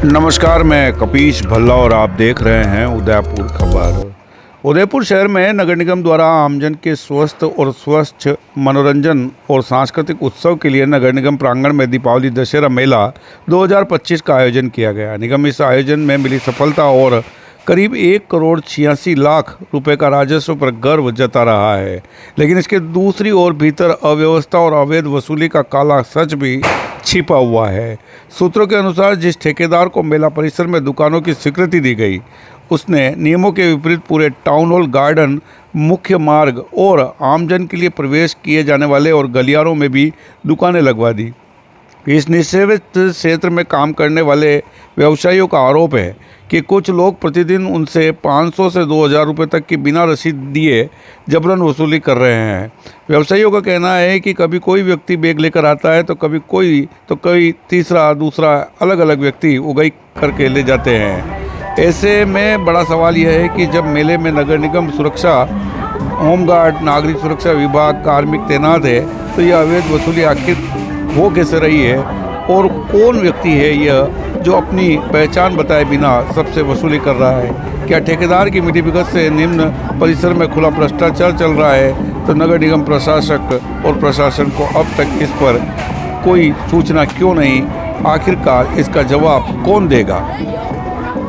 नमस्कार, मैं कपीश भल्ला और आप देख रहे हैं उदयपुर खबर। उदयपुर शहर में नगर निगम द्वारा आमजन के स्वस्थ और स्वच्छ मनोरंजन और सांस्कृतिक उत्सव के लिए नगर निगम प्रांगण में दीपावली दशहरा मेला 2025 का आयोजन किया गया। निगम इस आयोजन में मिली सफलता और करीब 1,86,00,000 रुपए का राजस्व पर गर्व जता रहा है, लेकिन इसके दूसरी ओर भीतर अव्यवस्था और अवैध वसूली का काला सच भी छिपा हुआ है। सूत्रों के अनुसार जिस ठेकेदार को मेला परिसर में दुकानों की स्वीकृति दी गई, उसने नियमों के विपरीत पूरे टाउन हॉल, गार्डन, मुख्य मार्ग और आमजन के लिए प्रवेश किए जाने वाले और गलियारों में भी दुकानें लगवा दी। इस निषेधित क्षेत्र में काम करने वाले व्यवसायियों का आरोप है कि कुछ लोग प्रतिदिन उनसे 500 से 2,000 रुपये तक की बिना रसीद दिए जबरन वसूली कर रहे हैं। व्यवसायियों का कहना है कि कभी कोई व्यक्ति बैग लेकर आता है तो कभी तीसरा दूसरा अलग अलग व्यक्ति उगाई करके ले जाते हैं। ऐसे में बड़ा सवाल यह है कि जब मेले में नगर निगम सुरक्षा, होमगार्ड, नागरिक सुरक्षा विभाग, कार्मिक तैनात है, तो यह अवैध वसूली आखिर हो कैसे रही है और कौन व्यक्ति है यह जो अपनी पहचान बताए बिना सबसे वसूली कर रहा है? क्या ठेकेदार की मिलीभगत से निम्न परिसर में खुला भ्रष्टाचार चल रहा है? तो नगर निगम प्रशासक और प्रशासन को अब तक इस पर कोई सूचना क्यों नहीं? आखिरकार इसका जवाब कौन देगा?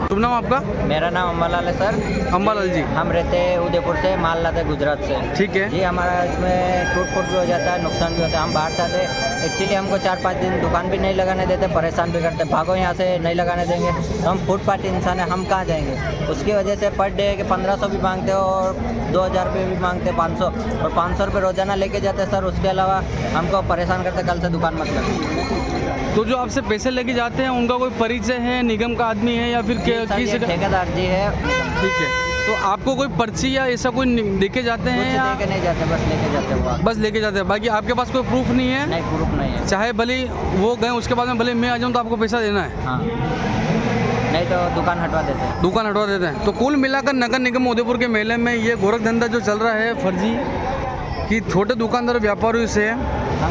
शुभ नाम आपका? मेरा नाम अम्बालाल है सर। अम्बालाल जी, हम रहते हैं उदयपुर से, माल लाते हैं गुजरात से। ठीक है। जी, हमारा इसमें टूट फूट भी हो जाता है, नुकसान भी होता है। हम बाहर से आते, एक्चुअली हमको 4-5 दिन दुकान भी नहीं लगाने देते, परेशान भी करते, भागो यहाँ से, नहीं लगाने देंगे। तो हम फुटपाथ इंसान है, हम कहाँ जाएंगे? उसकी वजह से पर डे के 1500 भी मांगते और 2,000 रुपये भी मांगते, 500 और 500 रुपये रोजाना लेके जाते सर। उसके अलावा हमको परेशान करते, कल से दुकान मत लगा। तो जो आपसे पैसे लेके जाते हैं उनका कोई परिचय है, निगम का आदमी है या फिर किसी का? ठेकेदार जी है। ठीक है। तो आपको कोई पर्ची या ऐसा कोई देके जाते हैं कुछ या लेके नहीं जाते, बस लेके जाते हुआ? बस लेके जाते हैं, बाकी आपके पास कोई प्रूफ नहीं है? नहीं, प्रूफ नहीं है। चाहे भले वो गए, उसके बाद में भले मैं आ जाऊँ तो आपको पैसा देना है? हाँ, नहीं तो दुकान हटवा देते हैं। दुकान हटवा देते हैं। तो कुल मिलाकर नगर निगम उदयपुर के मेले में ये गोरख धंधा जो चल रहा है फर्जी, कि छोटे दुकानदार व्यापारियों से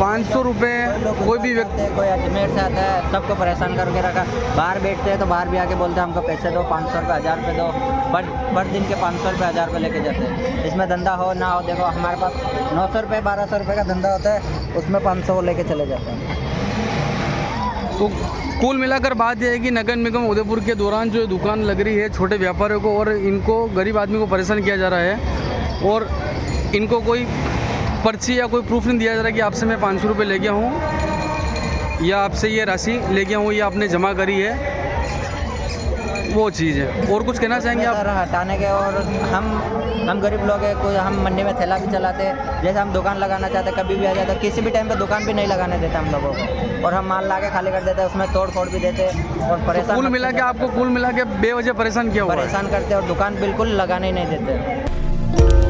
500 रुपये कोई भी व्यक्ति, कोई अजमेर से आता है, सबको परेशान करके रखा। बाहर बैठते हैं तो बाहर भी आके बोलते हैं हमको पैसे दो, 500 रुपये, 1,000 रुपये दो। पर दिन के 500 रुपये, 1,000 रुपये लेके जाते हैं। इसमें धंधा हो ना हो, देखो हमारे पास 900 रुपये, 1,200 रुपये का धंधा होता है, उसमें 500 को लेके चले जाते हैं। तो कुल मिलाकर बात यह है कि नगर निगम उदयपुर के दौरान जो दुकान लग रही है छोटे व्यापारियों को, और इनको गरीब आदमी को परेशान किया जा रहा है, और इनको कोई पर्ची या कोई प्रूफ नहीं दिया जा रहा कि आपसे मैं 500 रुपये ले गया हूँ या आपसे ये राशि ले गया हूँ या आपने जमा करी है, वो चीज़ है। और कुछ कहना चाहेंगे आप? हटाने के, और हम गरीब लोग हैं, कोई हम मंडी में थैला भी चलाते हैं, जैसे हम दुकान लगाना चाहते कभी भी आ जाते, किसी भी टाइम पे दुकान भी नहीं लगाने देते हम लोगों को, और हम माल ला के खाली कर देते हैं, उसमें तोड़ फोड़ भी देते हैं और परेशान। कुल मिला के आपको बेवजह परेशान किया हुआ है? परेशान करते हैं और दुकान बिल्कुल लगाने ही नहीं देते।